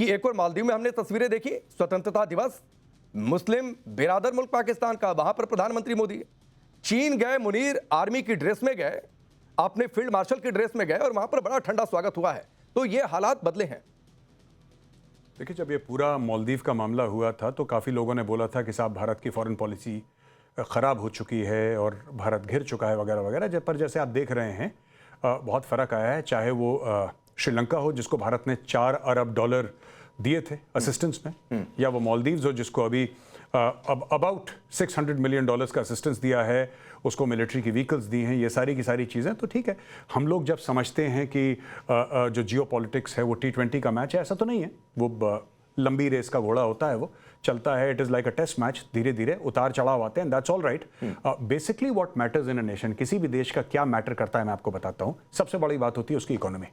कि एक और मालदीव में हमने तस्वीरें देखी, स्वतंत्रता दिवस, मुस्लिम बिरादर मुल्क पाकिस्तान का, वहां पर प्रधानमंत्री मोदी चीन गए, मुनीर आर्मी की ड्रेस में गए, अपने फील्ड मार्शल की ड्रेस में गए और वहां पर बड़ा ठंडा स्वागत हुआ है। तो ये हालात बदले हैं। देखिए, जब ये पूरा मालदीव का मामला हुआ था तो काफ़ी लोगों ने बोला था कि साहब भारत की फॉरेन पॉलिसी ख़राब हो चुकी है और भारत घिर चुका है वगैरह वगैरह। पर जैसे आप देख रहे हैं बहुत फ़र्क आया है, चाहे वो श्रीलंका हो जिसको भारत ने $4 अरब दिए थे असिस्टेंस में, या वो मालदीव्स हो जिसको अभी अब अबाउट $600 मिलियन का असिस्टेंस दिया है, उसको मिलिट्री की व्हीकल्स दी हैं, ये सारी की सारी चीज़ें। तो ठीक है, हम लोग जब समझते हैं कि जो जियो पॉलिटिक्स है वो T20 का मैच है, ऐसा तो नहीं है। वो लंबी रेस का घोड़ा होता है, वो चलता है। It is like a test match, धीरे धीरे उतार चढ़ाव आते हैं, that's all right. Basically what matters in a nation, किसी भी देश का क्या मैटर करता है मैं आपको बताता हूँ। सबसे बड़ी बात होती है उसकी इकोनॉमी।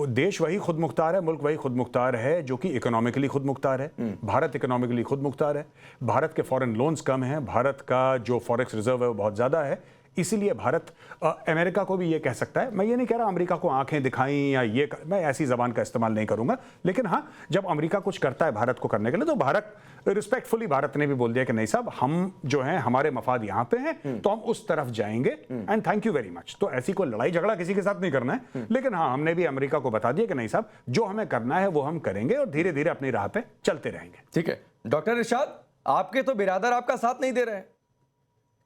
देश वही खुद मुख्तार है, मुल्क वही खुद मुख्तार है जो कि इकोनॉमिकली खुद मुख्तार है। भारत इकोनॉमिकली खुद मुख्तार है, भारत के फॉरेन लोन्स कम हैं, भारत का जो फॉरेक्स रिजर्व है वो बहुत ज़्यादा है। इसीलिए भारत अमेरिका को भी ये कह सकता है, मैं ये नहीं कह रहा अमेरिका को आंखें दिखाई या ये मैं ऐसी ज़बान का इस्तेमाल नहीं करूंगा, लेकिन हाँ, जब अमेरिका कुछ करता है भारत को करने के लिए तो भारत रिस्पेक्टफुली, भारत ने भी बोल दिया कि नहीं साहब, हम जो हैं हमारे मफाद यहाँ पे हैं तो हम उस तरफ जाएंगे and thank you very much. तो ऐसी कोई लड़ाई झगड़ा किसी के साथ नहीं करना है, लेकिन हाँ, हमने भी अमेरिका को बता दिया कि नहीं साहब, जो हमें करना है वो हम करेंगे और धीरे धीरे अपनी राह पे चलते रहेंगे। ठीक है डॉक्टर इरशाद, आपके तो बिरादर आपका साथ नहीं दे रहे हैं,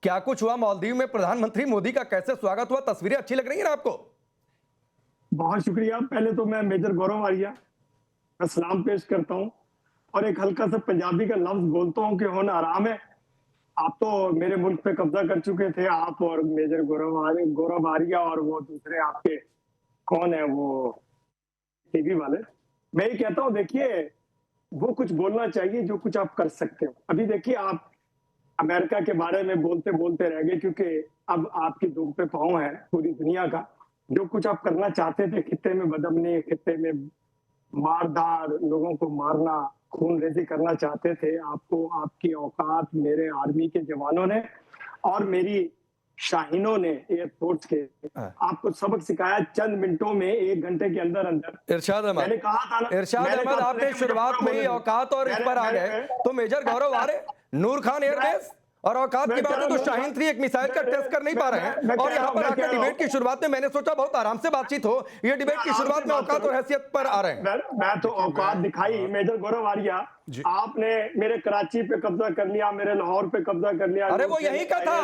क्या कुछ हुआ मालदीव में? प्रधानमंत्री मोदी का कैसे स्वागत हुआ? तस्वीरें अच्छी लग रही है ना आपको? बहुत शुक्रिया। पहले तो मैं मेजर गौरव आर्या का सलाम पेश करता हूं और एक हल्का सा पंजाबी का लफ्ज बोलता हूं कि होना आराम है। आप तो मेरे मुल्क पे कब्जा कर चुके थे, आप और मेजर गौरव आर्या और वो दूसरे आपके कौन है वो टीवी वाले। मैं ये कहता हूं, देखिए वो कुछ बोलना चाहिए जो कुछ आप कर सकते हो। अभी देखिए, आप अमेरिका के बारे में बोलते बोलते रह गए क्योंकि अब आपकी धूप पे पांव है पूरी दुनिया का। जो कुछ आप करना चाहते थे, खित्ते में बदमनी, खित्ते में मारधार, लोगों को मारना, खून रेजी करना चाहते थे, आपको आपकी औकात मेरे आर्मी के जवानों ने और मेरी शाहीनों ने, एयरफोर्स के, आपको सबक सिखाया। चंद मिनटों में, 1 घंटे के अंदर अंदर। इरशाद अहमद, मैंने कहा था ना, इरशाद अहमद, आपने शुरुआत में ही औकात और इस पर आ गए तो मेजर गौरव आ रहे, नूर खान एयरबेस और औकात की बात है तो शाहीन 3 एक मिसाइल का टेस्ट कर नहीं पा रहे हैं और यहाँ पर आकर डिबेट की शुरुआत में मैंने सोचा बहुत आराम से बातचीत हो, ये डिबेट की शुरुआत में औकात और हैसियत पर आ रहे हैं। मैं तो औकात दिखाई। मेजर गौरव आर्या, आपने मेरे कराची पे कब्जा कर लिया, मेरे लाहौर पे कब्जा कर लिया। अरे वो यही का था,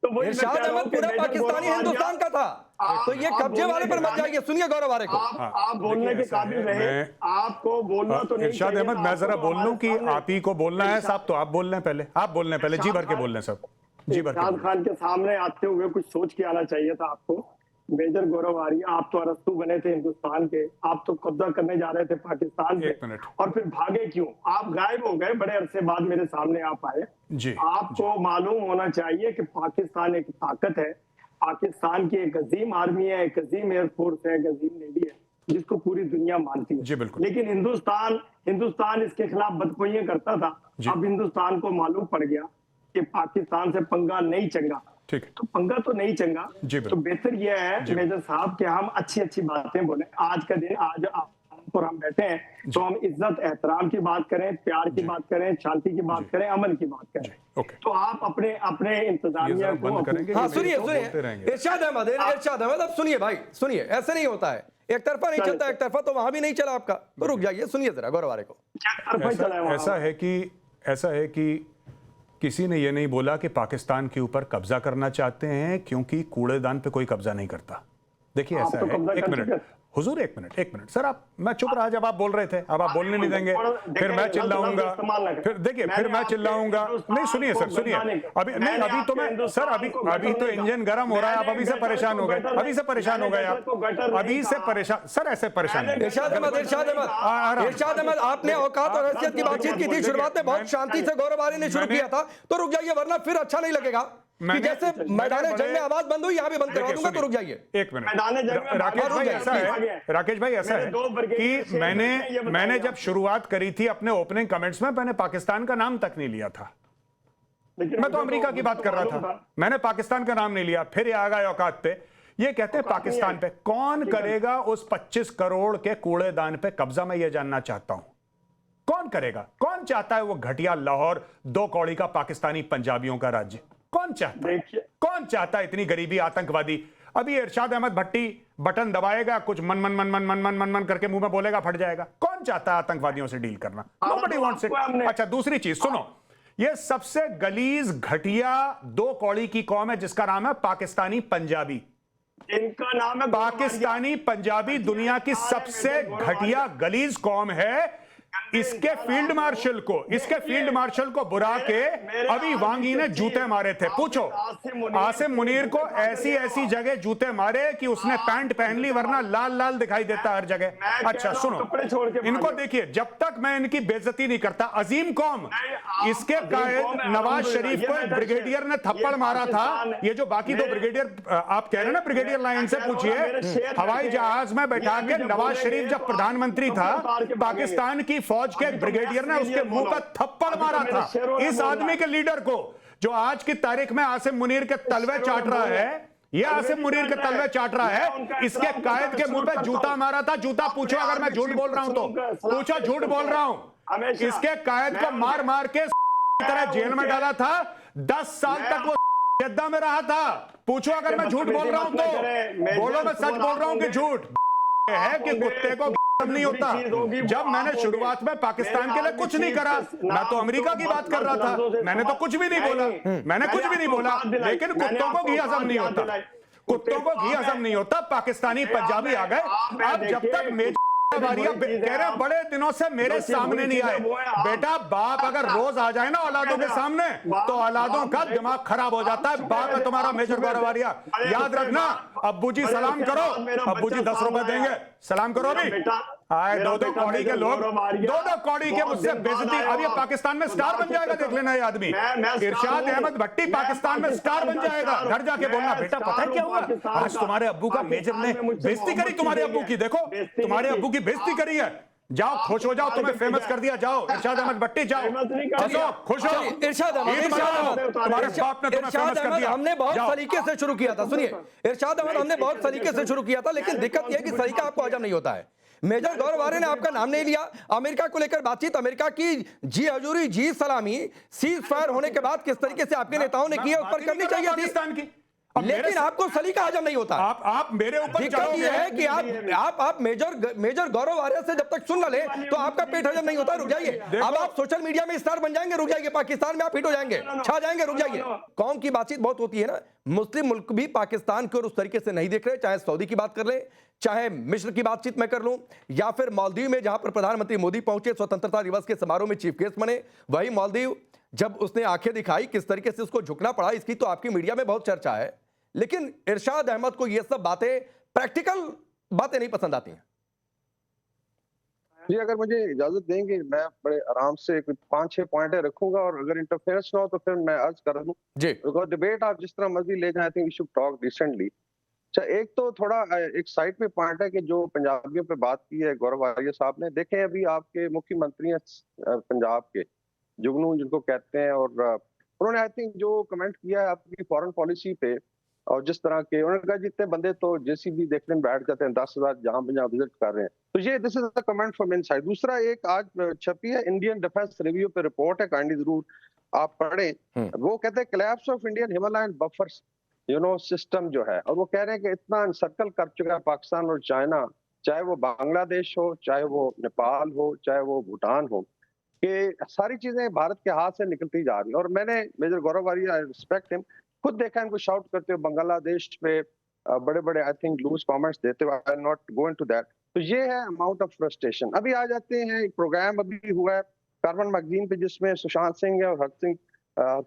तो इरशाद अहमद पूरा पाकिस्तानी हिंदुस्तान का था, तो ये कब्जे वाले पर मत जाइए। सुनिए गौरव आर्य को, आप बोलने के काबिल रहे, आपको बोलना तो नहीं। इरशाद अहमद, मैं जरा बोल लूं कि आप ही को बोलना है साहब, तो आप बोल रहे हैं पहले, आप बोल रहे हैं पहले, जी भर के बोल रहे हैं सब, जी भर के। इरशाद खान के सामने आते हुए कुछ सोच के आना चाहिए था आपको। मेजर गौरव आर्या, आप तो अरस्तु बने थे हिंदुस्तान के, आप तो कब्जा करने जा रहे थे पाकिस्तान पे और फिर भागे क्यों? आप गायब हो गए, बड़े अरसे बाद मेरे सामने आप आए। आपको मालूम होना चाहिए कि पाकिस्तान एक ताकत है, पाकिस्तान की एक अजीम आर्मी है, एक अजीम एयरफोर्स है, एक अजीम नेवी है जिसको पूरी दुनिया मानती है। लेकिन हिंदुस्तान इसके खिलाफ बदखोइयां करता था। अब हिंदुस्तान को मालूम पड़ गया कि पाकिस्तान से पंगा नहीं चंगा, तो पंगा तो नहीं चंगा। तो बेहतर यह है मेजर साहब कि हम अच्छी अच्छी बातें बोले। आज का दिन, आज पर हम बैठे हैं तो हम इज्जत एहतराम की बात करें, प्यार की बात करें, शांति की बात करें, अमन की बात करें। तो आप अपने इंतजामिया को हाँ सुनिए इरशाद अहमद, अब सुनिए भाई, सुनिए, ऐसे नहीं होता है, एक तरफा नहीं चलता, एक तरफा तो वहां भी नहीं चला आपका, तो रुक जाइए, सुनिए जरा गौरव आर्य को। ऐसा है कि किसी ने यह नहीं बोला कि पाकिस्तान के ऊपर कब्जा करना चाहते हैं क्योंकि कूड़ेदान पे कोई कब्जा नहीं करता। देखिए ऐसा है, एक मिनट हुजूर, एक मिनट सर, आप, मैं चुप रहा जब आप बोल रहे थे, अब आप बोलने नहीं देंगे, फिर मैं चिल्लाऊंगा, फिर देखिए, फिर मैं चिल्लाऊंगा। नहीं सुनिए सर, सुनिए, अभी नहीं, अभी तो मैं सर, अभी तो इंजन गर्म हो रहा है, आप अभी से परेशान हो गए, अभी से परेशान हो गए आप, अभी से परेशान सर, ऐसे परेशान है। इरशाद अहमद, आपने औकात और हैसियत की बातचीत की थी, शुरुआत में बहुत शांति से गौरव आर्य ने शुरू किया था, तो रुक जाइए वरना फिर अच्छा नहीं लगेगा कि जैसे मैदान जंग में आवाज बंद हुई, यहाँ भी बंद करवा दूंगा, तो रुक जाइए एक मिनट। राकेश भाई, ऐसा है कि मैंने जब शुरुआत करी थी अपने ओपनिंग कमेंट्स में, मैंने पाकिस्तान का नाम तक नहीं लिया था, मैं तो अमेरिका की बात कर रहा था, मैंने पाकिस्तान का नाम नहीं लिया। फिर ये आ गए औकात पे ये कहते हैं पाकिस्तान पे कौन करेगा उस 25 करोड़ के कूड़ेदान पे कब्जा, मैं ये जानना चाहता हूं कौन करेगा? कौन चाहता है वो घटिया लाहौर 2 कौड़ी का पाकिस्तानी पंजाबियों का राज्य? कौन चाहता है? कौन चाहता है इतनी गरीबी, आतंकवादी? अभी इरशाद अहमद भट्टी बटन दबाएगा, कुछ मन मन मन मन मन मन मन मन करके मुंह में बोलेगा, फट जाएगा। कौन चाहता है आतंकवादियों से डील करना? Nobody wants it. अच्छा, दूसरी चीज सुनो, ये सबसे गलीज घटिया 2 कौड़ी की कौम है जिसका नाम है पाकिस्तानी पंजाबी। इनका नाम है पाकिस्तानी पंजाबी दुनिया की सबसे घटिया गलीज कौम है। इसके फील्ड मार्शल को बुरा के अभी वांगी ने जूते मारे थे। पूछो आसिम मुनीर को ऐसी जगह जूते मारे कि उसने पैंट पहन ली, वरना लाल लाल दिखाई देता हर जगह। अच्छा सुनो, इनको देखिए, जब तक मैं इनकी बेइज्जती नहीं करता, अजीम कौम, इसके कायद नवाज शरीफ को ब्रिगेडियर ने थप्पड़ मारा था। ये जो बाकी 2 ब्रिगेडियर आप कह रहे हैं ना, ब्रिगेडियर लाइन से पूछिए, हवाई जहाज में बैठा के नवाज शरीफ जब प्रधानमंत्री था, पाकिस्तान की फौज के ब्रिगेडियर ने उसके मुंह पर थप्पड़ मारा था। इस आदमी के लीडर को, जो आज की तारीख में आसिम मुनीर के तलवे चाट रहा है, यह आसिम मुनीर के तलवे चाट रहा है, इसके कायद के मुंह पे जूता मारा था। जूता पूछो, अगर मैं झूठ बोल रहा हूं तो पूछो, झूठ बोल रहा हूं। इसके कायद को मार मार के तरह जेल में डाला था। 10 साल तक वो जद्दा में रहा था। पूछो अगर मैं झूठ बोल रहा हूं तो बोलो मैं सच बोल रहा हूं कि झूठ है कि कुत्ते को नहीं होता। जब मैंने शुरुआत में पाकिस्तान के लिए कुछ नहीं करा, मैं तो अमेरिका की बात कर रहा था, मैंने तो कुछ भी नहीं बोला, लेकिन कुत्तों को घी हजम नहीं होता, कुत्तों को घी हजम नहीं होता। पाकिस्तानी पंजाबी आ गए। अब जब तक मेजर कह रहे बड़े दिनों से मेरे सामने नहीं आए। बेटा, बाप अगर रोज आ जाए ना औलादों के सामने, तो औलादों का दिमाग खराब हो जाता है। बाप है तुम्हारा मेजर गौरवारिया, याद रखना। अब्बू जी सलाम करो, अब्बू जी 10 रुपए देंगे, सलाम करो। अभी आए 2-2 कौड़ी के लोग, 2-2 कौड़ी के मुझसे बेइज्जती। अब ये पाकिस्तान में स्टार बन जाएगा, देख लेना ये आदमी। इरशाद अहमद भट्टी पाकिस्तान में स्टार बन जाएगा। घर जाके बोलना, बेटा पता है क्या हुआ आज? तुम्हारे अब्बू का मेजर ने बेइज्जती करी, तुम्हारे अब्बू की, देखो तुम्हारे अब्बू की बेइज्जती करी है। जाओ खुश हो जाओ, तुम्हें फेमस कर दिया। जाओ इरशाद अहमद भट्टी, जाओ खुश हो। इरशाद अहमद हमने बहुत सलीके से शुरू किया था। सुनिए, इरशाद अहमद हमने बहुत सलीके से शुरू किया था, लेकिन दिक्कत यह है कि सलीका आपको हजम नहीं होता है। मेजर गौरव आर्य ने आपका नाम नहीं लिया। अमेरिका को लेकर बातचीत, अमेरिका की जी हजूरी, जी सलामी सीज फायर होने के बाद किस तरीके से आपके नेताओं ने किया, उस पर करनी चाहिए थी, लेकिन आपको सलीका हजम नहीं होता। आप मेरे ऊपर दिक्कत यह है कि आप मेजर गौरव आर्य से जब तक सुन न ले तो आपका पेट हजम नहीं होता। रुक जाइए, अब आप सोशल मीडिया में स्टार बन जाएंगे, रुक जाइए, पाकिस्तान में आप हिट हो जाएंगे, छा जाएंगे, रुक जाइए। कौम की बातचीत बहुत होती है ना, मुस्लिम मुल्क भी पाकिस्तान की ओर उस तरीके से नहीं देख रहे, चाहे सऊदी की बात कर ले, चाहे मिस्र की बातचीत मैं कर लूं, या फिर मालदीव में जहां पर प्रधानमंत्री मोदी पहुंचे, स्वतंत्रता दिवस के समारोह में चीफ गेस्ट बने। वही मालदीव जब उसने आंखें दिखाई, किस तरीके से उसको झुकना पड़ा, इसकी तो आपकी मीडिया में बहुत चर्चा है। लेकिन इरशाद अहमद को ये सब बातें, प्रैक्टिकल बातें नहीं पसंद आती हैं। जी, अगर मुझे इजाजत देंगे, मैं बड़े आराम से 5-6 पॉइंट रखूंगा, और अगर इंटरफेरेंस ना हो तो फिर मैं अर्ज कर दूं जी। बिकॉज डिबेट आप जिस तरह मर्जी ले जाए, I think we should talk decently. अच्छा, एक तो थोड़ा एक साइड पे पॉइंट है कि जो पंजाबियों पे बात की है गौरव आर्य साहब ने। देखें, अभी आपके मुख्यमंत्री हैं पंजाब के, जुगनू जिनको कहते हैं, और उन्होंने आई थिंक जो कमेंट किया है आपकी फॉरेन पॉलिसी पे, और जिस तरह के उन्होंने कहा जितने बंदे तो जेसीबी देखने में बैठ जाते हैं, 10,000 जहां जहां विजिट कर रहे हैं, तो ये this is the comment from inside. दूसरा, एक आज छपी है इंडियन डिफेंस रिव्यू पे रिपोर्ट है, काइंडली जरूर आप पढ़ें। वो कहते हैं collapse of Indian Himalayan buffer system जो है, और वो कह रहे हैं कि इतना अनसर्कल कर चुका है पाकिस्तान और चाइना, चाहे वो बांग्लादेश हो, चाहे वो नेपाल हो, चाहे वो भूटान हो, कि सारी चीजें भारत के हाथ से निकलती जा रही है। और मैंने major Gaurav Arya, I respect him, खुद देखा इनको शाउट करते हुए बांग्लादेश पे बड़े बड़े आई थिंक लूज कमेंट्स देते हुए। आई नॉट गो इनटू दैट। तो ये है अमाउंट ऑफ फ्रस्ट्रेशन। अभी आ जाते हैं, एक प्रोग्राम अभी हुआ है कार्बन मैगजीन पे, जिसमें सुशांत सिंह और हर्ष सिंह,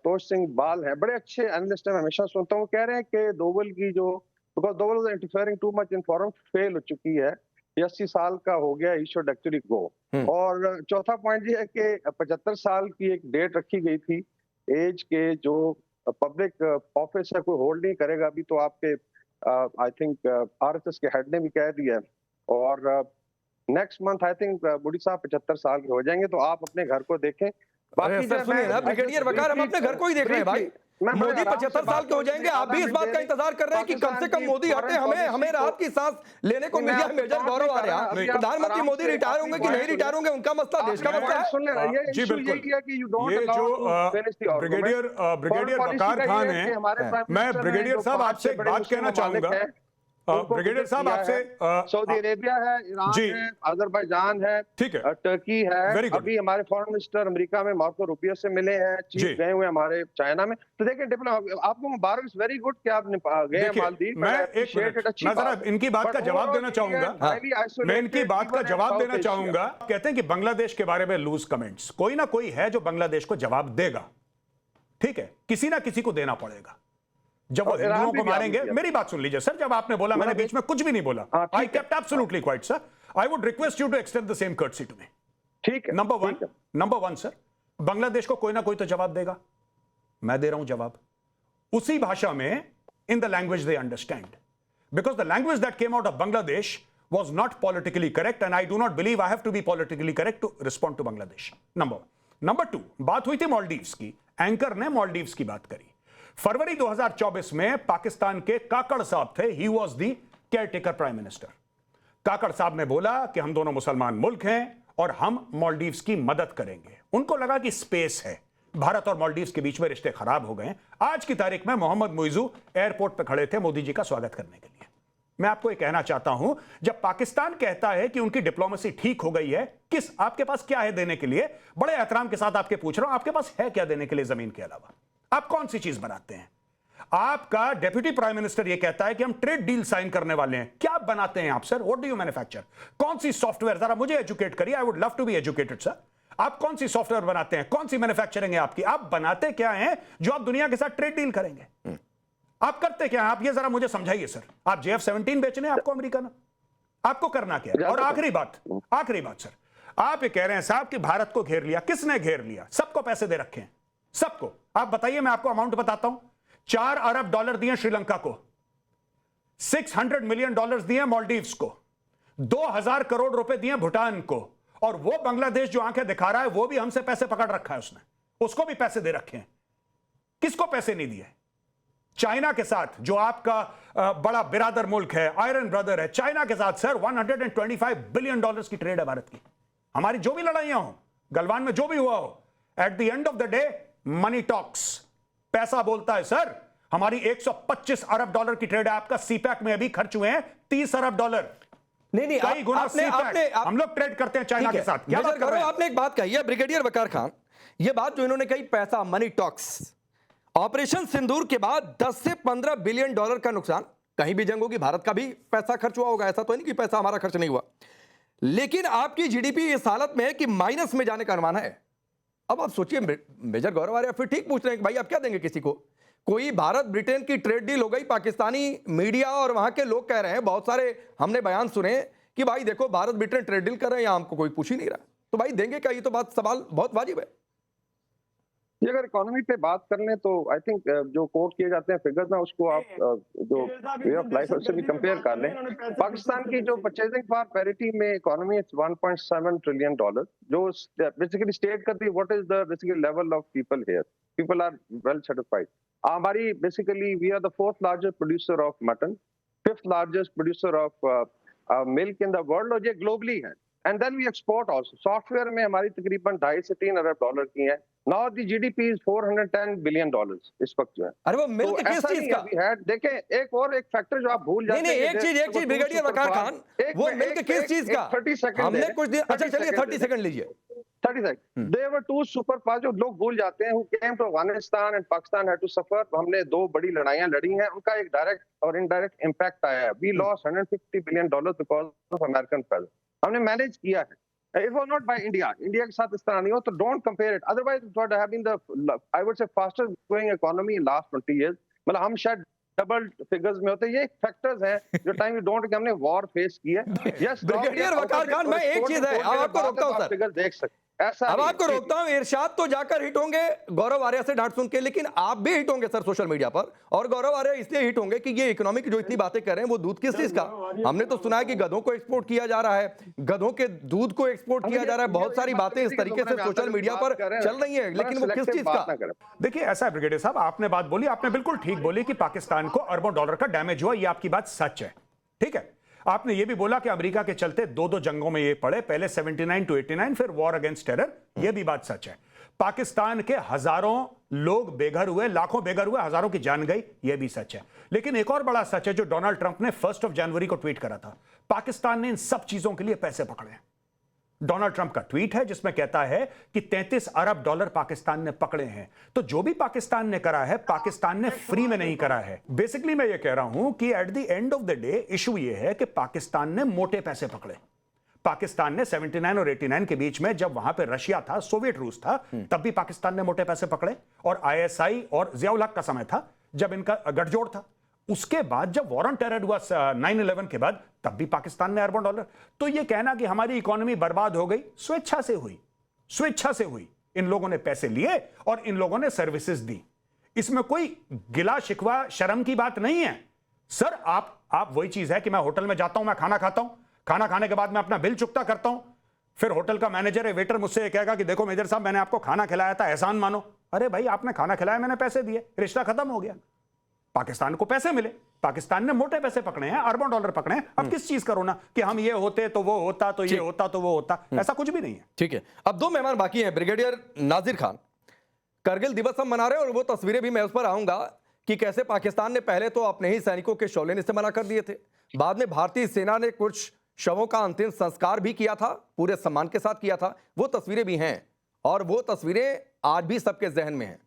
तोष सिंह बाल हैं, बड़े अच्छे एनालिस्ट हैं, मैं हमेशा सुनता हूँ। कह रहे हैं कि दोवल की जो, because Doval is interfering too much in foreign, fail हो चुकी है, 80 साल का हो गया, ही शुड एक्चुअली गो। और चौथा पॉइंट ये है कि 75 साल की एक डेट रखी गई थी एज के, जो पब्लिक ऑफिस है कोई होल्ड नहीं करेगा अभी, तो आपके आई थिंक आरएसएस के हेड ने भी कह दिया, और नेक्स्ट मंथ आई थिंक बुढ़ी साहब 75 साल के हो जाएंगे, तो आप अपने घर को देखें। बाकी सुनिए ना ब्रिगेडियर वकार, हम अपने घर को ही देख रहे हैं भाई, मोदी 75 साल के हो जाएंगे, आप भी इस बात का इंतजार कर रहे हैं कि कम से कम मोदी हटे, हमें राहत की सांस लेने को मिल जाए। मेजर गौरव आर्या, प्रधानमंत्री मोदी रिटायर होंगे कि नहीं रिटायर होंगे, उनका मसला देश का मसला है। जी बिल्कुल। ये जो ब्रिगेडियर वकार खान है, मैं ब्रिगेडियर साहब आपसे एक बात कहना चाहूंगा। ब्रिगेडियर साहब आपसे सऊदी अरेबिया है, ईरान है, अजरबैजान है, ठीक है, टर्की है, अभी हमारे फॉरेन मिनिस्टर अमेरिका में मार्को रूबियो से मिले हैं, चीफ गए हुए हमारे चाइना में। तो देखिए आपको मुबारक, इज वेरी गुड कि आप गए मालदीव। मैं जरा इनकी बात का जवाब देना चाहूंगा, मैं इनकी बात का जवाब देना चाहूंगा। कहते हैं कि बांग्लादेश के बारे में लूज कमेंट्स, कोई ना कोई है जो बांग्लादेश को जवाब देगा, ठीक है, किसी ना किसी को देना पड़ेगा। जब वो हिंदुओं को मारेंगे, मेरी बात सुन लीजिए सर, जब आपने बोला मैंने बीच में कुछ भी नहीं बोला, I kept absolutely quiet sir. I would request you to extend the same courtesy to me. ठीक है। नंबर वन सर, बांग्लादेश को कोई ना कोई तो जवाब देगा, मैं दे रहा हूं जवाब उसी भाषा में, in the language they understand, because the language that came out of Bangladesh was not politically correct, and I do not believe I have to be politically correct to respond to Bangladesh. Number 2, बात हुई थी मालदीव्स की, anchor ने मालदीव्स की बात करी। फरवरी 2024 में पाकिस्तान के काकड़ साहब थे, he was the caretaker prime minister. Kakar साहब ने बोला कि हम दोनों मुसलमान मुल्क हैं और हम मालदीव्स की मदद करेंगे। उनको लगा कि स्पेस है, भारत और मालदीव्स के बीच में रिश्ते खराब हो गए। आज की तारीख में मोहम्मद मुइजू एयरपोर्ट पर खड़े थे मोदी जी का स्वागत करने के लिए। मैं आपको ये कहना चाहता हूं, जब पाकिस्तान कहता है कि उनकी डिप्लोमेसी ठीक हो गई है, किस आपके पास क्या है देने के लिए? बड़े एहतराम के साथ आपके पूछ रहा हूं, आपके पास है क्या देने के लिए जमीन के अलावा? आप कौन सी चीज बनाते हैं? आपका डेप्यूटी प्राइम मिनिस्टर ये कहता है कि हम ट्रेड डील साइन करने वाले हैं। क्या बनाते हैं आप sir? What do you manufacture? कौन सी सॉफ्टवेयर? जरा मुझे एजुकेट करिए, I would love to be educated sir. आप कौन सी सॉफ्टवेयर बनाते हैं? कौन सी मैन्युफैक्चरिंग है आपकी? आप बनाते क्या हैं जो आप दुनिया के साथ ट्रेड डील करेंगे? आप करते क्या? आप ये जरा मुझे समझाइए सर। आप JF-17 बेचने आपको अमेरिका ने, आपको करना क्या है? और आखिरी बात सर, आप ये कह रहे हैं साहब कि भारत को घेर लिया। किसने घेर लिया? सबको पैसे दे रखे हैं, सबको। आप बताइए, मैं आपको अमाउंट बताता हूं। 4 अरब डॉलर दिए श्रीलंका को, 600 मिलियन डॉलर दिए मालदीव्स को, 2000 करोड़ रुपए दिए भूटान को, और वो बांग्लादेश जो आंखें दिखा रहा है वो भी हमसे पैसे पकड़ रखा है उसने, उसको भी पैसे दे रखे हैं। किसको पैसे नहीं दिए? चाइना के साथ, जो आपका बड़ा बिरादर मुल्क है, आयरन ब्रदर है, चाइना के साथ सर 125 बिलियन डॉलर्स की ट्रेड है भारत की। हमारी जो भी लड़ाइयां हो, गलवान में जो भी हुआ हो, at the end of the day money talks, पैसा बोलता है सर। हमारी 125 अरब डॉलर की ट्रेड है, आपका सीपैक में अभी खर्च हुए हैं 30 अरब डॉलर। नहीं, कई गुना हम लोग ट्रेड करते हैं चाइना के साथ। आपने एक बात कही है ब्रिगेडियर वकार खान, ये बात जो इन्होंने कही, पैसा, मनी टॉक्स। ऑपरेशन सिंदूर के बाद 10 से 15 बिलियन डॉलर का नुकसान, कहीं भी जंग होगी भारत का भी पैसा खर्च हुआ होगा, ऐसा तो नहीं कि पैसा हमारा खर्च नहीं हुआ। लेकिन आपकी जीडीपी इस हालत में है कि माइनस में जाने का अनुमान है। अब आप सोचिए, मेजर गौरव आर्या फिर ठीक पूछ रहे हैं कि भाई आप क्या देंगे किसी को? कोई भारत ब्रिटेन की ट्रेड डील हो गई, पाकिस्तानी मीडिया और वहां के लोग कह रहे हैं, बहुत सारे हमने बयान सुने कि भाई देखो भारत ब्रिटेन ट्रेड डील कर रहे हैं, यहां हमको कोई पूछ ही नहीं रहा, तो भाई देंगे क्या? ये तो बात, सवाल बहुत वाजिब है। ये अगर इकोनॉमी पे बात कर लें तो आई थिंक जो कोट किए जाते हैं फिगर्स ना, उसको आप जो वे ऑफ लाइफ से भी कंपेयर कर लें। पाकिस्तान की जो परचेजिंग पावर पैरिटी में इकोनॉमी इज 1.7 ट्रिलियन डॉलर, जो बेसिकली स्टेट करती है what is the basically level of people here. People are well satisfied. हमारी basically we are the 4th largest producer of mutton, 5th largest producer of milk in the world, और ये globally है। And then we export also. Software में हमारी तकरीबन 2.5 से 3 अरब dollar की है। Now the GDP is 410 billion dollars इस वक्त जो है। अरे वो मिल्क किस चीज का? देखें, एक फैक्टर जो आप भूल जाते हैं। नहीं, एक चीज ब्रिगेडियर वकार खान, वो मिल्क किस चीज का? 30 सेकंड हमने कुछ दिन, अच्छा चलिए 30 सेकंड लीजिए। 30 second. There were 2 super power जो लोग भूल जाते हैं, who came to Afghanistan and Pakistan had to suffer। हमने 2 बड़ी लड़ाइयां लड़ी हैं, उनका एक डायरेक्ट और इनडायरेक्ट इम्पैक्ट आया है। We lost $150 billion because of American presence। हमने मैनेज किया है। It was not by India। India के साथ इस तरह नहीं हो, तो don't compare it। Otherwise it would have been the, I would say, fastest growing economy in last 20 years। मतलब हम शायद डबल फिगर्स में होते। ये फैक्टर्स हैं जो टाइम यू डोंट कि हमने वॉर फेस की है। यस, ब्रिगेडियर वकार खान, मैं एक चीज है, आपको रोकता हूं सर, फिगर देख सकते। ऐसा अब नहीं आपको है। रोकता हूं, इरशाद तो जाकर हिट होंगे गौरव आर्या से डांट सुन के, लेकिन आप भी हिट होंगे सर सोशल मीडिया पर। और गौरव आर्या इसलिए हिट होंगे कि ये इकोनॉमिक जो इतनी बातें कर रहे हैं वो दूध किस चीज का? हमने तो सुना है कि गधों को एक्सपोर्ट किया जा रहा है, गधों के दूध को एक्सपोर्ट किया जा रहा है, बहुत सारी बातें इस तरीके से सोशल मीडिया पर चल रही है, लेकिन वो किस चीज का? देखिए ऐसा है ब्रिगेडियर साहब, आपने बात बोली, आपने बिल्कुल ठीक बोली कि पाकिस्तान को अरबों डॉलर का डैमेज हुआ, ये आपकी बात सच है, ठीक है। आपने ये भी बोला कि अमेरिका के चलते दो जंगों में ये पड़े, पहले 79 to 89, फिर वॉर अगेंस्ट टेरर, ये भी बात सच है। पाकिस्तान के हजारों लोग बेघर हुए, लाखों बेघर हुए, हजारों की जान गई, ये भी सच है। लेकिन एक और बड़ा सच है जो डोनाल्ड ट्रंप ने 1 जनवरी को ट्वीट करा था, पाकिस्तान ने इन सब चीजों के लिए पैसे पकड़े। डोनाल्ड ट्रंप का ट्वीट है जिसमें कहता है कि 33 अरब डॉलर पाकिस्तान ने पकड़े हैं। तो जो भी पाकिस्तान ने करा है, पाकिस्तान ने फ्री में नहीं करा है। बेसिकली मैं ये कह रहा हूं कि at the end of the day issue ये है कि पाकिस्तान ने मोटे पैसे पकड़े। पाकिस्तान ने 79 और 89 के बीच में, जब वहां पे रशिया था, सोवियत रूस था, तब भी पाकिस्तान ने मोटे पैसे पकड़े। और आईएसआई और जियाउल हक का समय था जब इनका गठजोड़ था। उसके बाद जब वॉर ऑन टेरर हुआ 9/11 के बाद, तब भी पाकिस्तान ने अरबों डॉलर। तो ये कहना कि हमारी इकोनॉमी बर्बाद हो गई, स्वेच्छा से हुई, स्वेच्छा से हुई। इन लोगों ने पैसे लिए और इन लोगों ने सर्विसेज दी। इसमें कोई गिला शिकवा शर्म की बात नहीं है सर। आप वही चीज है कि मैं होटल में जाता हूं, मैं खाना खाता हूं, खाना खाने के बाद मैं अपना बिल चुकता करता हूं, फिर होटल का मैनेजर है, वेटर मुझसे ये कहेगा कि देखो मेजर साहब, मैंने आपको खाना खिलाया था, एहसान मानो। अरे भाई, आपने खाना खिलाया, मैंने पैसे दिए, रिश्ता खत्म हो गया। पाकिस्तान को पैसे मिले, पाकिस्तान ने मोटे पैसे पकड़े हैं, अरबों डॉलर पकड़े हैं। अब किस चीज करो ना कि हम ये होते तो वो होता, तो ये होता तो वो होता, ऐसा कुछ भी नहीं है। ठीक है, अब 2 मेहमान बाकी हैं। ब्रिगेडियर नाजिर खान, करगिल दिवस हम मना रहे हैं और वो तस्वीरें भी मैं उस पर आऊंगा कि कैसे पाकिस्तान ने पहले तो अपने ही सैनिकों के शौले से मना कर दिए थे, बाद में भारतीय सेना ने कुछ शवों का अंतिम संस्कार भी किया था, पूरे सम्मान के साथ किया था। वो तस्वीरें भी हैं और वो तस्वीरें आज भी सबके जहन में हैं।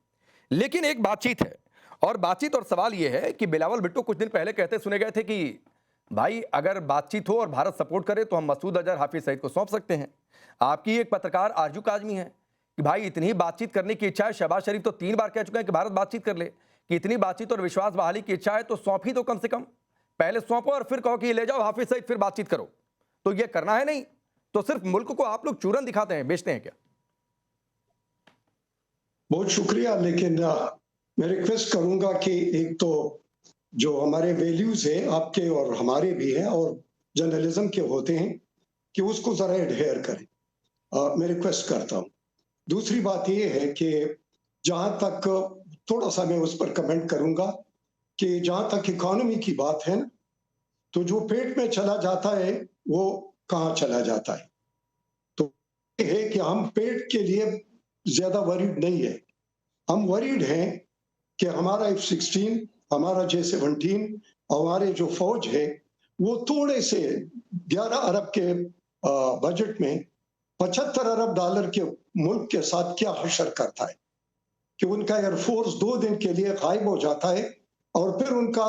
लेकिन एक बातचीत है, और बातचीत और सवाल यह है कि बिलावल भुट्टो कुछ दिन पहले कहते सुने गए थे कि भाई अगर बातचीत हो और भारत सपोर्ट करे तो हम मसूद अजहर, हाफिज सईद को सौंप सकते हैं। आपकी एक पत्रकार आरजू काजमी है कि भाई इतनी बातचीत करने की इच्छा है, शहबाज शरीफ तो 3 बार कह चुके हैं कि भारत बातचीत कर ले, कि इतनी बातचीत और विश्वास बहाली की इच्छा है तो सौंप ही तो कम से कम, पहले सौंपो और फिर कहो कि ले जाओ हाफिज सईद, फिर बातचीत करो। तो ये करना है नहीं तो सिर्फ मुल्क को आप लोग चूरन दिखाते हैं, बेचते हैं क्या? बहुत शुक्रिया, लेकिन मैं रिक्वेस्ट करूंगा कि एक तो जो हमारे वैल्यूज है आपके और हमारे भी हैं और जर्नलिज्म के होते हैं, कि उसको जरा एडहेयर करें। मैं रिक्वेस्ट करता हूं। दूसरी बात ये है कि जहां तक थोड़ा सा मैं उस पर कमेंट करूंगा कि जहां तक इकोनॉमी की बात है, तो जो पेट में चला जाता है वो कहाँ चला जाता है। तो ये है कि हम पेट के लिए ज्यादा वरीड नहीं है, हम वरीड हैं कि हमारा F-16, हमारा J-17, हमारे जो फौज है वो थोड़े से 11 अरब के बजट में 75 अरब डॉलर के मुल्क के साथ क्या हशर करता है, कि उनका एयरफोर्स 2 दिन के लिए गायब हो जाता है और फिर उनका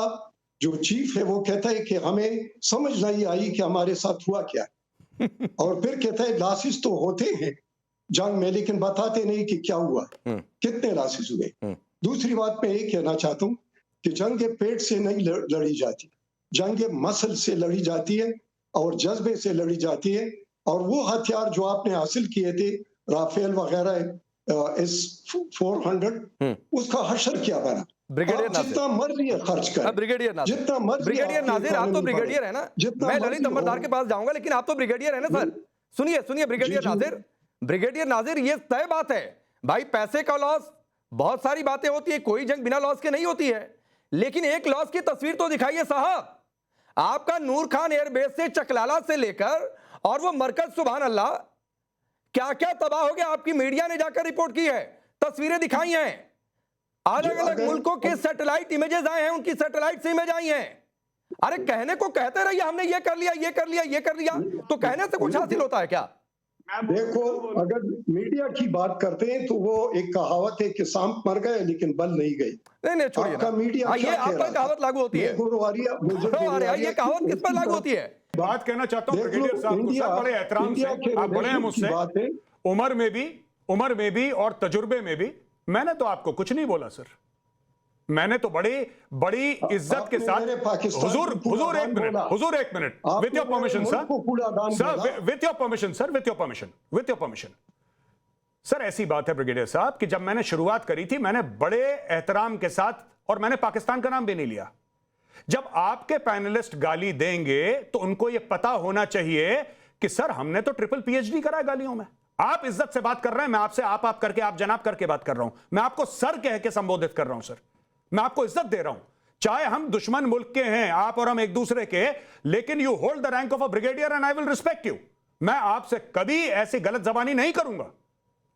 जो चीफ है वो कहता है कि हमें समझ नहीं आई कि हमारे साथ हुआ क्या और फिर कहता है लॉसेस तो होते हैं जंग में, लेकिन बताते नहीं कि क्या हुआ, कितने लॉसेस हुए। दूसरी बात मैं ये कहना चाहता हूँ कि जंग पेट से नहीं लड़ी जाती, जंग मसल से लड़ी जाती है और जज्बे से लड़ी जाती है। और वो हथियार जो आपने हासिल किए थे, राफेल वगैरह, S-400, उसका हशर क्या बना? ब्रिगेडियर नाजिर, जितना मर्जी खर्च करें, ब्रिगेडियर नाजिर, जितना मर्जी। ब्रिगेडियर नाजिर, आप तो ब्रिगेडियर है ना, मैं ललित अंबरदार के पास जाऊंगा, लेकिन आप तो ब्रिगेडियर है ना सर। सुनिए ब्रिगेडियर नाजिर, ब्रिगेडियर नाजिर, ये तय बात है भाई, पैसे का लॉस, बहुत सारी बातें होती है, कोई जंग बिना लॉस के नहीं होती है, लेकिन एक लॉस की तस्वीर तो दिखाइए साहब। आपका नूर खान एयरबेस से चकलाला से लेकर और वो मरकज, सुभान अल्लाह, क्या क्या तबाह हो गया, आपकी मीडिया ने जाकर रिपोर्ट की है, तस्वीरें दिखाई हैं, अलग अलग मुल्कों के सैटेलाइट इमेजेस आए हैं, उनकी सैटेलाइट से इमेज आई हैं। अरे कहने को कहते रहिए हमने ये कर लिया, ये कर लिया, ये कर लिया, तो कहने से कुछ हासिल होता है क्या? देखो, अगर मीडिया की बात करते हैं तो वो एक कहावत है कि सांप मर गए लेकिन बल नहीं गई। नहीं छोड़िए ना, मीडिया ये आप पर कहावत लागू होती है, ये कहावत किस पर लागू होती है? बात कहना चाहता हूं ब्रिगेडियर साहब को, सर बड़े एहतराम से, आप बड़े हैं मुझसे, उम्र में भी और तजुर्बे में भी, मैंने तो आपको कुछ नहीं बोला सर, मैंने तो बड़ी इज्जत के साथ, हुजूर एक minute, with your permission sir, with your permission, sir ऐसी बात है ब्रिगेडियर साहब कि जब मैंने शुरुआत करी थी मैंने बड़े एहतराम के साथ, और मैंने पाकिस्तान का नाम भी नहीं लिया। जब आपके पैनलिस्ट गाली देंगे तो उनको यह पता होना चाहिए कि सर हमने तो ट्रिपल पीएचडी करा है गालियों में। आप इज्जत से बात कर रहे हैं, मैं आपसे आप करके, आप जनाब करके बात कर रहा हूं। मैं आपको सर कह के संबोधित कर रहा हूं। सर मैं आपको इज्जत दे रहा हूं, चाहे हम दुश्मन मुल्क के हैं आप और हम एक दूसरे के, लेकिन you hold the rank of a brigadier and I will respect you. मैं आपसे कभी ऐसी गलत जबानी नहीं करूंगा।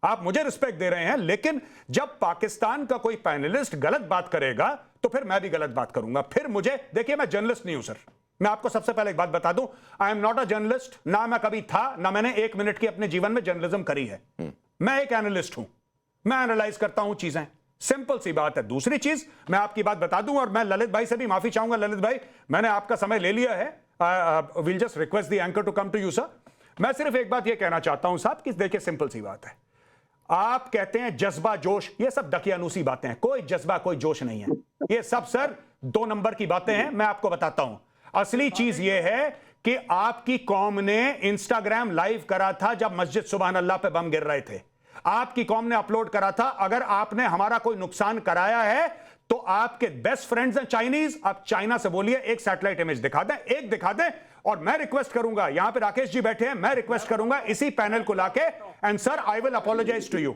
आप मुझे रिस्पेक्ट दे रहे हैं, लेकिन जब पाकिस्तान का कोई पैनलिस्ट गलत बात करेगा तो फिर मैं भी गलत बात करूंगा। फिर मुझे देखिए, मैं जर्नलिस्ट नहीं हूं सर। मैं आपको सबसे पहले एक बात बता दूं, I am not a journalist. ना मैं कभी था, ना मैंने 1 मिनट की अपने जीवन में जर्नलिज्म करी है। मैं एक एनालिस्ट हूं, मैं एनालाइज करता हूं चीजें, सिंपल सी बात है। दूसरी चीज मैं आपकी बात बता दूं, और मैं ललित भाई से भी माफी चाहूंगा। ललित भाई, मैंने आपका समय ले लिया है, will just request the anchor to come to you sir. मैं सिर्फ एक बात यह कहना चाहता हूं साहब कि देखिए सिंपल सी बात है, आप कहते हैं जज्बा जोश, ये सब दकियानूसी बातें हैं। कोई जज्बा कोई जोश नहीं है, ये सब सर 2 नंबर की बातें हैं। मैं आपको बताता हूं, असली चीज ये है कि आपकी कौम ने इंस्टाग्राम लाइव करा था जब मस्जिद सुबहान अल्लाह पे बम गिर रहे थे। आपकी कौम ने अपलोड करा था। अगर आपने हमारा कोई नुकसान कराया है तो आपके बेस्ट फ्रेंड्स हैं चाइनीज, आप चाइना से बोलिए एक सैटेलाइट इमेज दिखा दें, एक दिखा दें। और मैं रिक्वेस्ट करूंगा, यहां पे राकेश जी बैठे हैं, मैं रिक्वेस्ट करूंगा इसी पैनल को लाके, and sir I will apologise to you,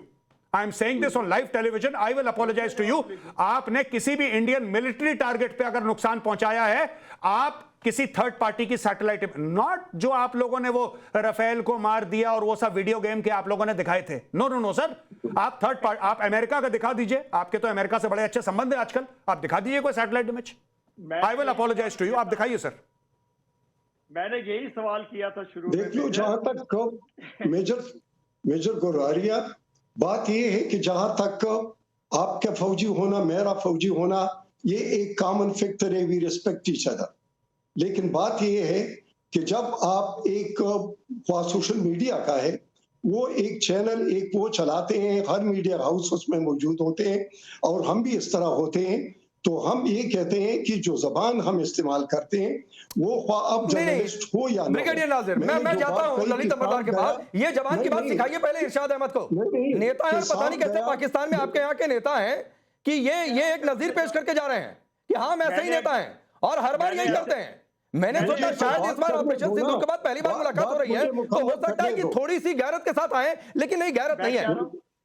I am saying this on live television, I will apologise to you. आपने किसी भी इंडियन मिलिट्री टारगेट पे अगर नुकसान पहुंचाया है, आप किसी थर्ड पार्टी की सैटेलाइट, नॉट जो आप लोगों ने वो राफेल को मार दिया और वो सब वीडियो गेम के आप लोगों ने दिखाए थे। नो नो नो सर, आप थर्ड पार्टी, आप अमेरिका का दिखा दीजिए, आपके तो अमेरिका से बड़े अच्छे संबंध है आजकल, आप दिखा दीजिए कोई satellite image. I will apologise to you, आप दिखाइए सर। मैंने यही सवाल किया था शुरू में। देख लो, जहां तक मेजर गोरारिया, बात यह है कि जहां तक आपका फौजी होना, मेरा फौजी होना, ये एक कॉमन फैक्टर है, वी रिस्पेक्ट ईच अदर। लेकिन बात यह है कि जब आप एक सोशल मीडिया का है, वो एक चैनल, एक वो चलाते हैं, हर मीडिया हाउस उसमें मौजूद होते हैं, और हम भी इस तरह होते हैं, तो हम ये कहते हैं कि जो जबान हम इस्तेमाल करते हैं वो अब जर्नलिस्ट हो या ना। ब्रिगेडियर नाजिर, मैं जाता हूं ललित अमरदार के पास। ये जबान की बात सिखाइए पहले इरशाद अहमद को। नेता है, पता नहीं कैसे पाकिस्तान में आपके यहाँ के नेता हैं कि ये एक नजीर पेश करके जा रहे हैं कि हाँ हम ऐसे ही नेता हैं, और हर बार यही करते हैं। मैंने सोचा शायद इस बार ऑपरेशन सिंदूर के बाद पहली बार मुलाकात हो रही है, तो हो सकता है कि थोड़ी सी गैरत के साथ आए, लेकिन नहीं, गैरत नहीं है,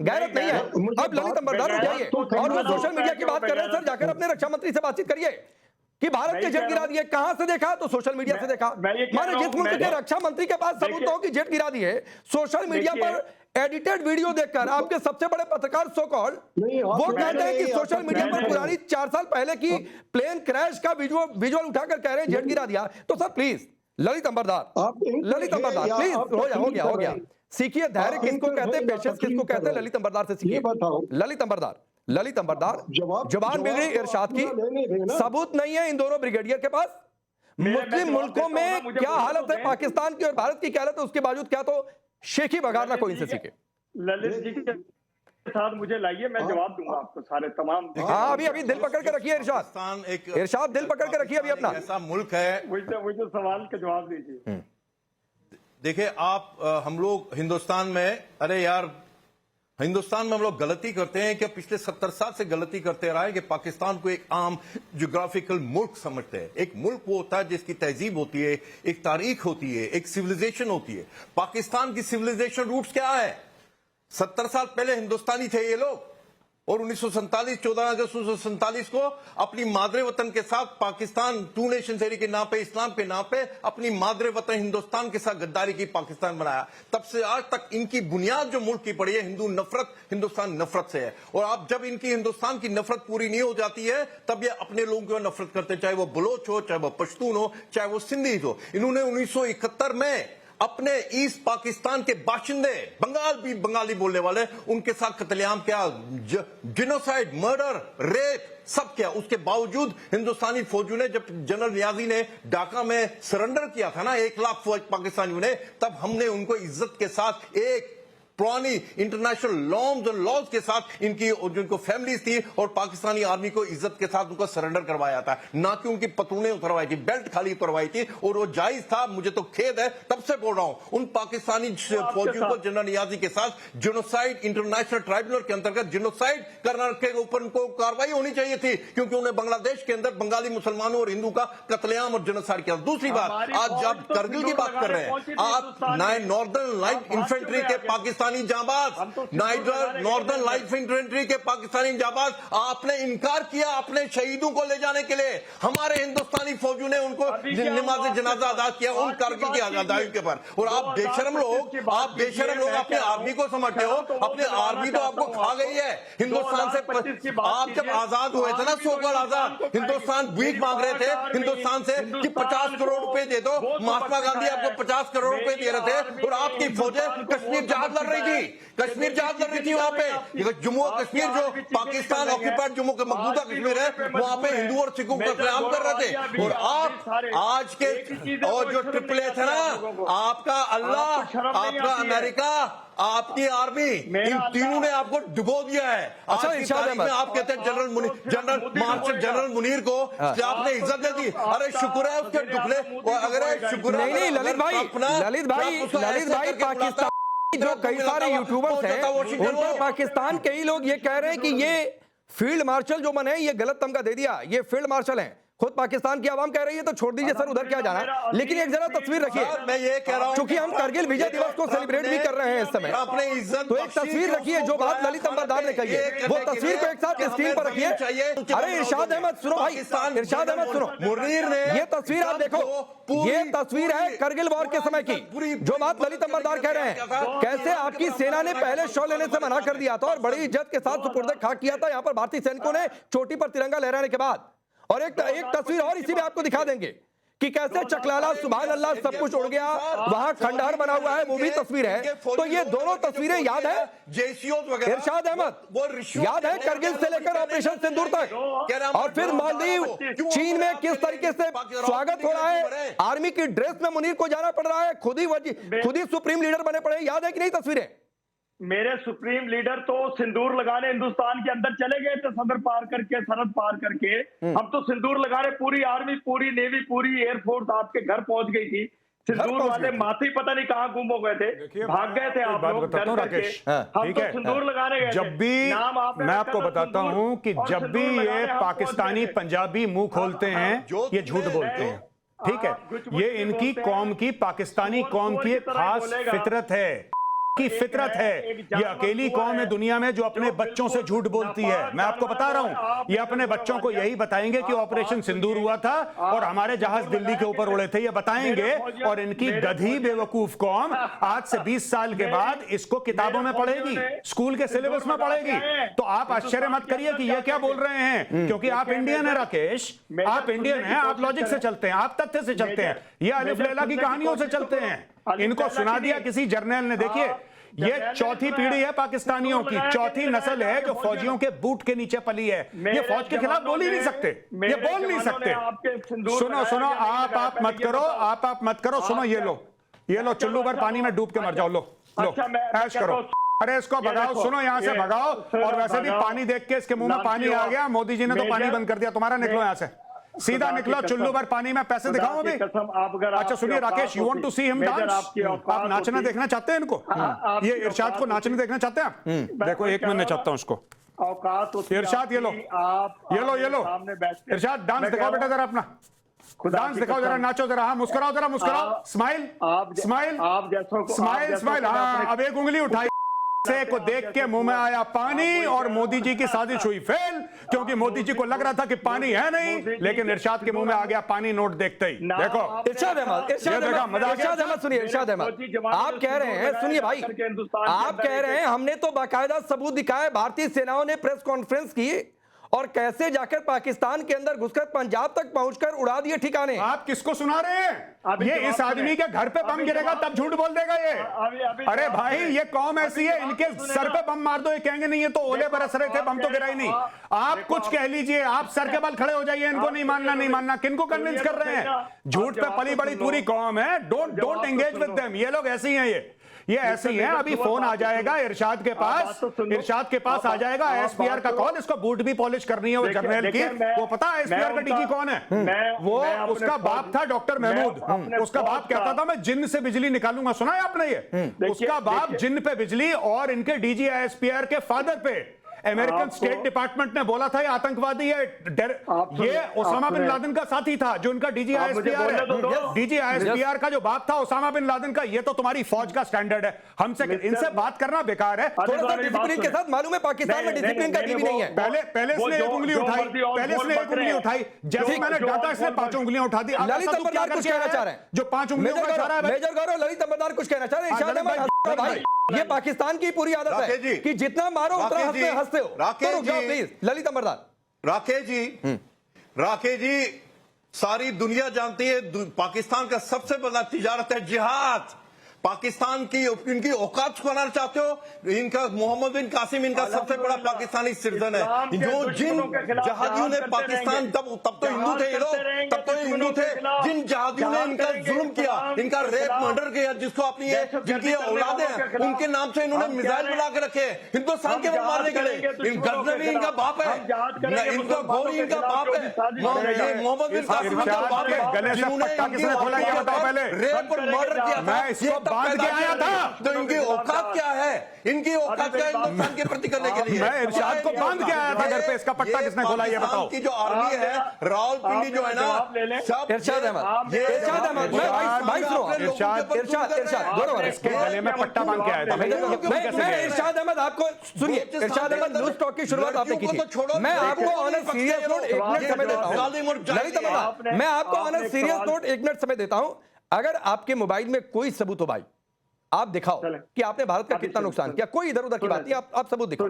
गैरत नहीं है। अब ललित अमरदार उठाइए, और वो सोशल मीडिया की बात कर रहे हैं सर, जाकर अपने रक्षा मंत्री से बातचीत करिए कि भारत के जेट गिरा दिए। कहां से देखा? तो सोशल मीडिया से देखा। माने जिस मुल्क के रक्षा मंत्री के पास सबूत हो कि जेट गिरा दिए, सोशल मीडिया पर एडिटेड वीडियो देखकर आपके सबसे बड़े पत्रकार सो कॉल्ड वो कहते हैं कि सोशल मीडिया पर पुरानी 4 साल पहले की प्लेन क्रैश का विजुअल उठाकर कह रहे हैं जेट गिरा दिया। तो सर प्लीज ललित अमरदार, प्लीज हो गया, सीखिए धैर्य किसको कहते हैं, पेशेंस किसको कहते हैं, ललित अमरदार से सीखिए। ललित अमरदार जुबान बिगड़ी इरशाद की, सबूत नहीं है इन दोनों ब्रिगेडियर के पास। मुस्लिम मुल्कों में क्या हालत है पाकिस्तान की और भारत की क्या हालत है, उसके बावजूद क्या तो शेखी बगारना कोई इनसे सीखे। ललित जी के साथ मुझे लाइए, मैं जवाब दूंगा आपको सारे तमाम। हाँ, अभी दिल पकड़ के रखिए इरशाद दिल पकड़ के रखिए अभी अपना। ऐसा मुल्क है, मुझे सवाल का जवाब दीजिए। देखिए आप, हम लोग हिंदुस्तान में, अरे यार हिंदुस्तान में हम लोग गलती करते हैं कि पिछले 70 साल से गलती करते रहे कि पाकिस्तान को एक आम ज्योग्राफिकल मुल्क समझते हैं। एक मुल्क वो होता है जिसकी तहजीब होती है, एक तारीख होती है, एक सिविलाइजेशन होती है। पाकिस्तान की सिविलाइजेशन रूट्स क्या है? 70 साल पहले हिंदुस्तानी थे ये लोग, और 1947 14 अगस्त 1947 को अपनी मादरे वतन के साथ पाकिस्तान, टू नेशन थ्योरी के नाम पे, इस्लाम के नाम पे अपनी मादरे वतन हिंदुस्तान के साथ गद्दारी की, पाकिस्तान बनाया। तब से आज तक इनकी बुनियाद जो मुल्क की पड़ी है, हिंदू नफरत, हिंदुस्तान नफरत से है। और आप जब इनकी हिंदुस्तान की नफरत पूरी नहीं हो जाती है, तब ये अपने लोगों को नफरत करते हैं, चाहे वो बलोच हो, चाहे वो पश्तून हो, चाहे वो सिंधी हो। इन्होंने 1971 में अपने ईस्ट पाकिस्तान के बाशिंदे, बंगाली बोलने वाले, उनके साथ कत्लेआम किया, जिनोसाइड, मर्डर, रेप सब किया। उसके बावजूद हिंदुस्तानी फौजियों ने, जब जनरल नियाजी ने ढाका में सरेंडर किया था ना 1 लाख फौज पाकिस्तानियों ने, तब हमने उनको इज्जत के साथ एक पुरानी इंटरनेशनल नॉर्म्स और लॉज के साथ इनकी जिनको फैमिलीज थी और पाकिस्तानी आर्मी को इज्जत के साथ उनको सरेंडर करवाया था, ना कि उनकी पतलूनें उतरवाई थी, बेल्ट खाली उतरवाई थी, और वो जायज था। मुझे तो खेद है, तब से बोल रहा हूं, उन पाकिस्तानी फौजियों को जनरल नियाजी के साथ जेनोसाइड इंटरनेशनल ट्राइब्यूनल के अंतर्गत जेनोसाइड करने के ऊपर उनको कार्रवाई होनी चाहिए थी, क्योंकि उन्हें बांग्लादेश के अंदर बंगाली मुसलमानों और हिंदू का कत्लेआम और जेनोसाइड किया। दूसरी बात, आज आप करगिल की बात कर रहे हैं, आप नॉर्दर्न लाइट इन्फेंट्री के पाकिस्तानी जाबाज, नॉर्दर्न लाइट इन्फेंट्री के पाकिस्तानी जाबाज, आपने इनकार किया अपने शहीदों को ले जाने के लिए। हमारे हिंदुस्तानी फौजियों ने उनको नमाज जनाजा अदा किया उन कारगिल की आजादी के पर। और आप बेशरम लोग अपने आर्मी को समझते हो, अपने आर्मी तो आपको खा गई है हिंदुस्तान से। आप जब आजाद हुए थे ना, सोकल आजाद, हिंदुस्तान भीख मांग रहे थे हिंदुस्तान से कि 50 करोड़ रुपए दे दो। महात्मा गांधी आपको 50 करोड़ रुपए दे रहे थे और आपकी फौजें कश्मीर जहाज लड़ रही थी, कश्मीर जहाज लड़ रही थी वहां पे। जम्मू और कश्मीर जो पाकिस्तान ऑक्यूपाइड जम्मू का मकबूजा कश्मीर है, वहां पे हिंदू और सिखों का कत्लेआम कर रहे थे। और आप आज के और जो ट्रिपल ए थे ना, आपका अल्लाह, आपका अमेरिका, आपकी आर्मी, इन तीनों ने आपको डुबो दिया है। अच्छा, इरशाद अहमद, आप कहते हैं जनरल मुनीर को आपने इज्जत दे दी। अरे शुक्र है उसके टुकड़े, अगर शुक्र नहीं ललित भाई पाकिस्तान जो कई सारे यूट्यूबर्स हैं उन पर पाकिस्तान के ही लोग ये कह रहे हैं कि ये फील्ड मार्शल जो बने ये गलत तमगा दे दिया, ये फील्ड मार्शल हैं। खुद पाकिस्तान की आवाम कह रही है तो छोड़ दीजिए सर, उधर क्या जाना है। लेकिन एक जरा तस्वीर रखिए, मैं ये कह रहा हूं, क्योंकि हम करगिल विजय दिवस को सेलिब्रेट भी कर रहे हैं इस समय, अपने इज्जत तो एक तस्वीर रखिए जो बात ललित अंबरदार ने कही है, वो तस्वीर को एक साथ स्क्रीन पर रखिए। अरे इरशाद अहमद सुनो भाई, इरशाद अहमद सुनो, मुनीर ने ये तस्वीर आप देखो, ये तस्वीर है करगिल वॉर के समय की, जो बात ललित अंबरदार कह रहे हैं। कैसे आपकी सेना ने पहले शॉ लेने से मना कर दिया था और बड़ी इज्जत के साथ सुपुर्द खाक किया था यहाँ पर भारतीय सैनिकों ने चोटी पर तिरंगा लहराने के बाद। और एक तस्वीर और इसी में आपको दिखा देंगे कि कैसे चकलाला सुभान अल्लाह सब कुछ उड़ गया, वहां खंडहर बना हुआ है, वो भी तस्वीर है। तो ये दोनों तस्वीरें याद है इरशाद अहमद, याद है करगिल से लेकर ऑपरेशन सिंदूर तक, और फिर मालदीव चीन में किस तरीके से स्वागत हो रहा है, आर्मी की ड्रेस में मुनीर को जाना पड़ रहा है, खुद ही सुप्रीम लीडर बने पड़े। याद है कि नहीं तस्वीरें? मेरे सुप्रीम लीडर तो सिंदूर लगाने हिंदुस्तान के अंदर चले गए थे, सदर पार करके, सरहद पार करके। हम तो सिंदूर लगाने पूरी आर्मी, पूरी नेवी, पूरी एयरफोर्स आपके घर पहुंच गई थी। सिंदूर वाले माथे पता नहीं कहाँ गुम हो गए थे, भाग गए थे आप लोग डर करके। हम तो सिंदूर लगाने गए थे। जब भी मैं आपको बताता हूं कि जब भी ये पाकिस्तानी पंजाबी मुंह खोलते हैं ये झूठ बोलते हैं, ठीक है। ये इनकी कौम की, पाकिस्तानी कौम की एक खास फितरत है, की फितरत है। ये अकेली कौम है दुनिया में जो अपने बच्चों से झूठ बोलती है। मैं आपको बता रहा हूं, ये अपने बच्चों को यही बताएंगे कि ऑपरेशन सिंदूर हुआ था और हमारे जहाज दिल्ली के ऊपर उड़े थे, ये बताएंगे। और इनकी गधी बेवकूफ कौम आज से 20 साल के बाद इसको किताबों में पढ़ेगी, स्कूल के सिलेबस में पढ़ेगी। तो आप आश्चर्य मत करिए कि ये क्या बोल रहे हैं, क्योंकि आप इंडियन है राकेश, आप इंडियन हैं, आप लॉजिक से चलते हैं, आप तथ्य से चलते हैं, ये अलिफ लैला की कहानियों से चलते हैं। इनको सुना दिया किसी जर्नल ने। देखिए ये चौथी पीढ़ी है पाकिस्तानियों की, चौथी नस्ल है जो फौजियों के बूट के नीचे पली है। ये फौज के खिलाफ बोल ही नहीं सकते, ये बोल नहीं सकते। सुनो आप मत करो, आप मत करो। सुनो ये लो चुल्लू भर पानी में डूब के मर जाओ, लो ऐश करो। अरे इसको भगाओ, सुनो यहां से भगाओ। और वैसे भी पानी देख के इसके मुंह में पानी आ गया, मोदी जी ने तो पानी बंद कर दिया, तुम्हारा निकलो यहां से, सीधा निकलो चुल्लू भर पानी में। पैसे दिखाओ अभी। अच्छा सुनिए Rakesh, you want to see him dance? आप नाचना देखना चाहते हैं इनको? ये इरशाद को नाचने देखना चाहते हैं? देखो एक मिनट चाहता हूं उसको। इरशाद ये लो इरशाद, डांस दिखाओ बेटा जरा अपना, डांस दिखाओ जरा, नाचो जरा, हाँ मुस्कुराओ जरा, मुस्कुराओ, स्माइल स्माइल स्माइल स्माइल। हाँ अब एक उंगली उठाई को देख के मुंह में आया पानी और मोदी जी की साजिश हुई फेल, क्योंकि मोदी जी को लग रहा था कि पानी है नहीं, लेकिन इरशाद के मुंह में आ गया पानी नोट देखते ही। देखो इरशाद अहमद सुनिए, इरशाद अहमद आप कह रहे हैं, सुनिए भाई, आप कह रहे हैं हमने तो बाकायदा सबूत दिखाए, भारतीय सेनाओं ने प्रेस कॉन्फ्रेंस की और कैसे जाकर पाकिस्तान के अंदर घुसकर पंजाब तक पहुंचकर उड़ा दिए ठिकाने। आप किसको सुना रहे हैं? ये इस आदमी के घर पे बम गिरेगा तब झूठ बोल देगा ये। अरे भाई ये कौम ऐसी है, इनके सर पे बम मार दो ये कहेंगे नहीं, ये तो ओले बरस रहे थे, बम तो गिरा ही नहीं। आप कुछ कह लीजिए, आप सर के बल खड़े हो जाइए, इनको नहीं मानना। किनको कन्विंस कर रहे हैं? झूठ पे पली बड़ी पूरी कौम है। Don't engage with them. ये लोग ऐसे ही हैं, ये ऐसे ही है। अभी फोन आ जाएगा इरशाद के पास, इरशाद के पास आ जाएगा एसपीआर का कॉल, इसको बूट भी पॉलिश करनी है वो जर्नल की। वो पता है एसपीआर का डीजी कौन है? वो उसका बाप था डॉक्टर महमूद। उसका बाप कहता था मैं जिन्न से बिजली निकालूंगा, सुना है आपने ये? उसका बाप जिन्न पे बिजली, और इनके डीजी एसपीआर के फादर पे अमेरिकन स्टेट डिपार्टमेंट ने बोला था ये आतंकवादी है, ये ओसामा बिन लादेन का साथी था जो इनका डीजी आईएसपीआर है। डीजी आईएसपीआर का जो बाप था ओसामा बिन लादेन का, ये तो तुम्हारी फौज का स्टैंडर्ड है। हमसे इनसे बात करना बेकार है। थोड़ा सा डिसिप्लिन के साथ, मालूम है पाकिस्तान में डिसिप्लिन का भी नहीं है। पहले इसने एक उंगली उठाई, पहले इसने एक उंगली उठाई, जैसे मैंने डाटा इसने 5 उंगलियां उठा दी। ललित अंबरदार कुछ कहना चाह रहे हैं, जो 5 उंगलियों का इशारा है। मेजर गौरव, ललित अंबरदार कुछ कहना चाह रहे हैं। इरशाद अहमद भाई, ये पाकिस्तान की पूरी आदत है कि जितना मारो उतना हंसते हो। तो रुक जाओ प्लीज, ललित अंबरदार। राकेश जी, सारी दुनिया जानती है पाकिस्तान का सबसे बड़ा तिजारत है जिहाद। पाकिस्तान की इनकी औकात बनाना चाहते हो? इनका मोहम्मद बिन कासिम इनका सबसे बड़ा पाकिस्तानी सिटीजन है। जो जिन जहादियों ने पाकिस्तान, तब तो हिंदू थे ये लोग, तब तो हिंदू थे। जिन जहादियों ने इनका जुल्म किया, इनका रेप मर्डर किया, जिसको अपनी जिनकी औलादे हैं उनके नाम से इन्होंने मिसाइल बना के रखे हिंदुस्तान के मारने के लिए। इन गजनवी इनका बाप है, इनका गौरी इनका बाप है, मोहम्मद बिन कासिम इनका बाप है, जिन्होंने रेप और मर्डर किया था। बांध के आया था। तो इनकी औकात क्या है? इनकी औकात क्या है हिंदुस्तान के प्रति करने के लिए? मैं इरशाद को बांध के आया था घर पे। इसका पट्टा किसने खोला ये बताओ? की जो आर्मी है रावलपिंडी जो है ना, इरशाद अहमद, इरशाद अहमद, भाई सुनो, इरशाद गौरव, इसके गले में पट्टा बांध के आया था। मैं इरशाद अहमद, आपको सुनिए, इरशाद अहमद लूज टॉक की शुरुआत आपने की थी। मैं आपको ऑन सीरियस नोट 1 मिनट समय देता हूं। ललित अंबरदार, मैं आपको ऑन सीरियस नोट 1 मिनट समय देता हूं। अगर आपके मोबाइल में कोई सबूत हो भाई, आप दिखाओ कि आपने भारत का कितना नुकसान किया। कोई इधर उधर की बात नहीं, आप सबूत दिखाओ।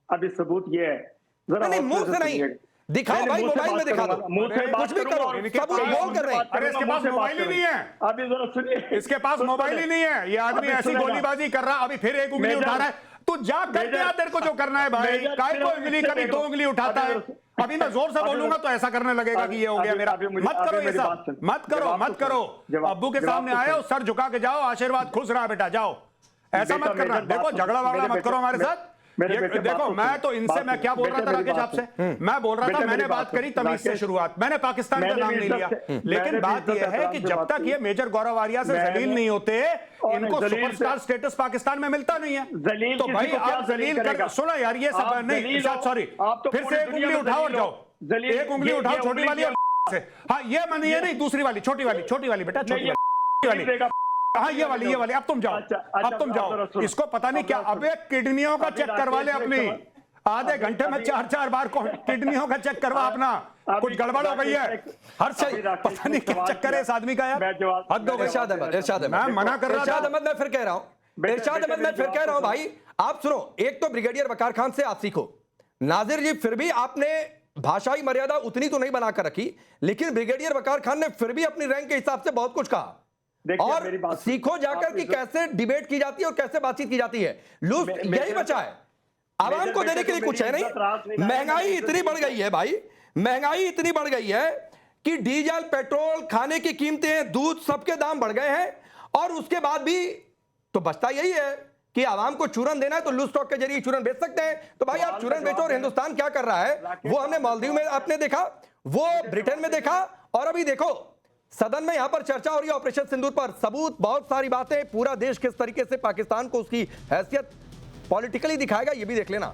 अभी सबूत ये है, नहीं मुंह से नहीं, दिखाओ भाई, मोबाइल में दिखा दो, कुछ भी करो, सबूत बोल कर रहे हैं। अरे इसके पास मोबाइल ही नहीं है, अभी जरा सुनिए, इसके पास मोबाइल ही नहीं है। ये आदमी ऐसी गोलीबाजी कर रहा, अभी फिर एक उंगली उठा रहा है। तू जा कर दिया, तेरे को जो करना है भाई। काय को उंगली, कभी 2 उंगली उठाता है। अभी मैं जोर से बोलूंगा तो ऐसा करने लगेगा कि ये हो गया मेरा। मत करो ये सब, मत करो, मत करो। अब्बू के सामने आए हो, सर झुका के जाओ, आशीर्वाद, खुश रहा बेटा, जाओ। ऐसा मत करना। देखो झगड़ा वगड़ा मत करो हमारे साथ। देखो मैं तो इनसे, मैं क्या बोल रहा था राकेश आपसे? मैं बोल रहा था, मैंने बात करी तमीज से शुरुआत, मैंने पाकिस्तान का नाम नहीं लिया। लेकिन बात यह है कि जब तक ये मेजर गौरव आर्या से जलील नहीं होते, इनको सुपरस्टार स्टेटस पाकिस्तान में मिलता नहीं है। तो भाई आप जलील कर, सुनो यार, ये सब नहीं, सॉरी, फिर से एक उंगली उठाओ और जाओ, एक उंगली उठाओ, छोटी वाली से। हाँ ये मैंने, ये नहीं, दूसरी वाली, छोटी वाली बेटा, छोटी वाली। हाँ ये वाली, अब तुम जाओ, अब तुम जाओ। इसको पता नहीं क्या, अबे किडनियों का चेक करवा ले अपनी, आधे घंटे में 4 बार किडनियों का चेक करवा अपना। कुछ गड़बड़ हो गई है, हर सही पता नहीं क्या चक्कर है इस आदमी का यार। हद हो गई। इरशाद अहमद, मैं मना कर रहा था। इरशाद अहमद, मैं फिर कह रहा हूं, इरशाद अहमद, मैं फिर कह रहा हूं भाई, आप सुनो। एक तो ब्रिगेडियर वकार खान से आप सीखो। नाजिर जी, फिर भी आपने भाषाई मर्यादा उतनी तो नहीं बनाकर रखी, लेकिन ब्रिगेडियर वकार खान ने फिर भी अपनी रैंक के हिसाब से बहुत कुछ कहा। और सीखो जाकर कि कैसे डिबेट की जाती है और कैसे बातचीत की जाती है। लूज यही बचा है, आवाम को देने के लिए कुछ है नहीं। महंगाई इतनी बढ़ गई है भाई, महंगाई इतनी बढ़ गई है कि डीजल, पेट्रोल, खाने की कीमतें, दूध, सबके दाम बढ़ गए हैं। और उसके बाद भी तो बचता यही है कि आवाम को चूरन देना है, तो लूज स्टॉक के जरिए चूरन बेच सकते हैं। तो भाई आप चूरन बेचो। और हिंदुस्तान क्या कर रहा है वो हमने मालदीव में आपने देखा, वो ब्रिटेन में देखा, और अभी देखो सदन में यहां पर चर्चा हो रही है ऑपरेशन सिंदूर पर। सबूत, बहुत सारी बातें, पूरा देश किस तरीके से पाकिस्तान को उसकी हैसियत पॉलिटिकली दिखाएगा ये भी देख लेना।